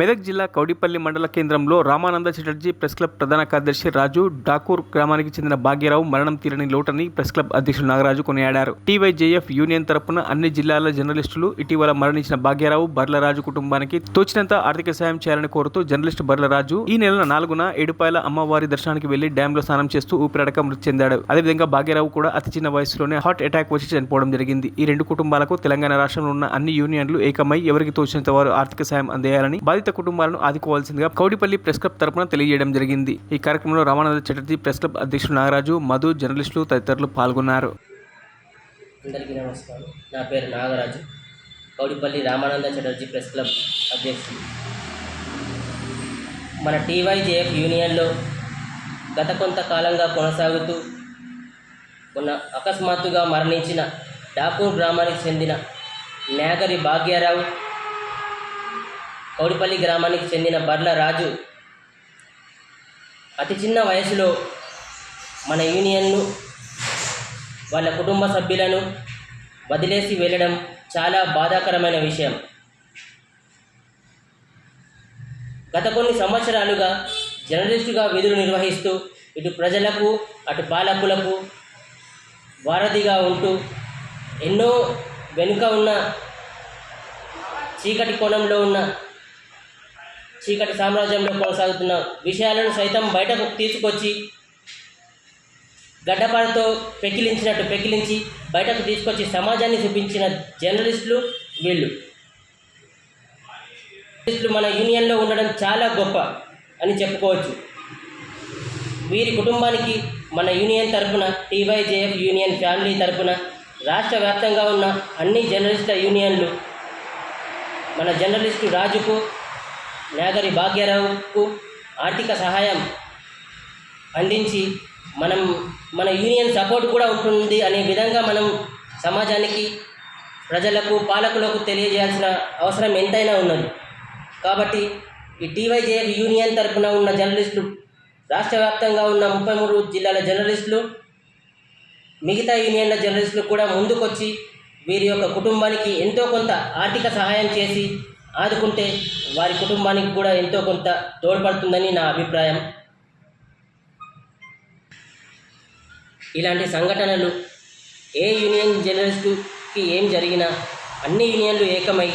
మెదక్ జిల్లా కౌడిపల్లి మండల కేంద్రంలో రామానంద చటర్జీ ప్రెస్ క్లబ్ ప్రధాన కార్యదర్శి రాజు డాకూర్ గ్రామానికి చెందిన భాగ్యరావు మరణం తీరని లోటని ప్రెస్ క్లబ్ అధ్యక్షుడు నాగరాజు కొనియాడారు. టీవైజేఎఫ్ యూనియన్ తరపున అన్ని జిల్లాల జర్నలిస్టులు ఇటీవల మరణించిన భాగ్యరావు బర్లరాజు కుటుంబానికి తోచినంత ఆర్థిక సాయం చేయాలని కోరుతూ జర్నలిస్టు బర్లరాజు ఈ నెల 4న ఏడుపాయల అమ్మవారి దర్శనానికి వెళ్లి డ్యాంలో స్నానం చేస్తూ ఊపిరాడక మృతి చెందాడు. అదేవిధంగా భాగ్యరావు కూడా అతి చిన్న వయసులోనే హార్ట్ అటాక్ వచ్చి చనిపోవడం జరిగింది. ఈ రెండు కుటుంబాలకు తెలంగాణ రాష్ట్రంలో ఉన్న అన్ని యూనియన్లు ఏకమై ఎవరికి తోచినంత వారు ఆర్థిక సాయం అందేయాలని బాధిత కుటుంబాలను ఆదుకోవాల్సిందిగా కౌడిపల్లి ప్రెస్ క్లబ్ తరపున తెలియజేయడం జరిగింది. ఈ కార్యక్రమంలో రామానంద చటర్జీ ప్రెస్ క్లబ్ అధ్యక్షుడు నాగరాజు, మధు, జర్నలిస్టులు తదితరులు పాల్గొన్నారు. అందరికీ నమస్కారం. నా పేరు నాగరాజు, కౌడిపల్లి రామానంద చటర్జీ ప్రెస్ క్లబ్ అధ్యక్షుడు. మన టీవైజేఎఫ్ యూనియన్లో గత కొంతకాలంగా కొనసాగుతూ ఉన్న అకస్మాత్తుగా మరణించిన డాకూర్ గ్రామానికి చెందిన నాగరి భాగ్యరావు, కౌడిపల్లి గ్రామానికి చెందిన బర్ల రాజు అతి చిన్న వయసులో మన యూనియన్ను, వాళ్ళ కుటుంబ సభ్యులను వదిలేసి వెళ్ళడం చాలా బాధాకరమైన విషయం. గత కొన్ని సంవత్సరాలుగా జర్నలిస్టుగా విధులు నిర్వహిస్తూ ఇటు ప్రజలకు అటు పాలకులకు వారధిగా ఉంటూ ఎన్నో వెనుక ఉన్న చీకటి కోణంలో ఉన్న చీకటి సామ్రాజ్యంలో కొనసాగుతున్న విషయాలను సైతం బయటకు తీసుకొచ్చి గడ్డపారతో పెకిలించినట్టు పెకిలించి బయటకు తీసుకొచ్చి సమాజాన్ని చూపించిన జర్నలిస్టులు వీళ్ళు. మన యూనియన్లో ఉండడం చాలా గొప్ప అని చెప్పుకోవచ్చు. వీరి కుటుంబానికి మన యూనియన్ తరపున, టీవైజేఎఫ్ యూనియన్ ఫ్యామిలీ తరపున రాష్ట్ర వ్యాప్తంగా ఉన్న అన్ని జర్నలిస్టుల యూనియన్లు మన జర్నలిస్టు రాజుకు, నాగరి భాగ్యరావుకు ఆర్థిక సహాయం అందించి మన యూనియన్ సపోర్ట్ కూడా ఉంటుంది అనే విధంగా మనం సమాజానికి, ప్రజలకు, పాలకులకు తెలియజేయాల్సిన అవసరం ఎంతైనా ఉన్నది. కాబట్టి ఈ టీవైజేఎఫ్ యూనియన్ తరఫున ఉన్న జర్నలిస్టులు, రాష్ట్ర వ్యాప్తంగా ఉన్న 33 జిల్లాల జర్నలిస్టులు, మిగతా యూనియన్ల జర్నలిస్టులు కూడా ముందుకొచ్చి వీరి యొక్క కుటుంబానికి ఎంతో కొంత ఆర్థిక సహాయం చేసి ఆదుకుంటే వారి కుటుంబానికి కూడా ఎంతో కొంత తోడ్పడుతుందని నా అభిప్రాయం. ఇలాంటి సంఘటనలు ఏ యూనియన్ జర్నలిస్టుకి ఏం జరిగినా అన్ని యూనియన్లు ఏకమై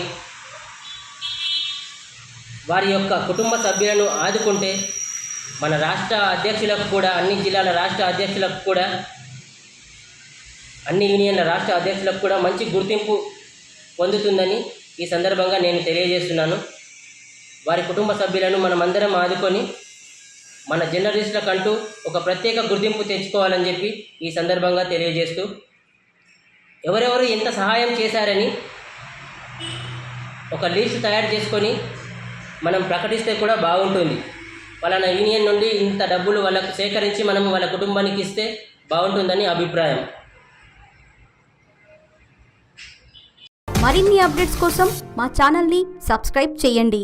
వారి యొక్క కుటుంబ సభ్యులను ఆదుకుంటే మన రాష్ట్ర అధ్యక్షులకు కూడా, అన్ని జిల్లాల రాష్ట్ర అధ్యక్షులకు కూడా, అన్ని యూనియన్ల రాష్ట్ర అధ్యక్షులకు కూడా మంచి గుర్తింపు పొందుతుందని ఈ సందర్భంగా నేను తెలియజేస్తున్నాను. వారి కుటుంబ సభ్యులను మనమందరం ఆదుకొని మన జర్నలిస్టులకంటూ ఒక ప్రత్యేక గుర్తింపు తెచ్చుకోవాలని చెప్పి ఈ సందర్భంగా తెలియజేస్తూ, ఎవరెవరు ఎంత సహాయం చేశారని ఒక లిస్ట్ తయారు చేసుకొని మనం ప్రకటిస్తే కూడా బాగుంటుంది. పలానా యూనియన్ నుండి ఇంత డబ్బులు వాళ్ళకు సేకరించి మనం వాళ్ళ కుటుంబానికి ఇస్తే బాగుంటుందని అభిప్రాయం. మరిన్ని అప్డేట్స్ కోసం మా ఛానల్ని సబ్స్క్రైబ్ చేయండి.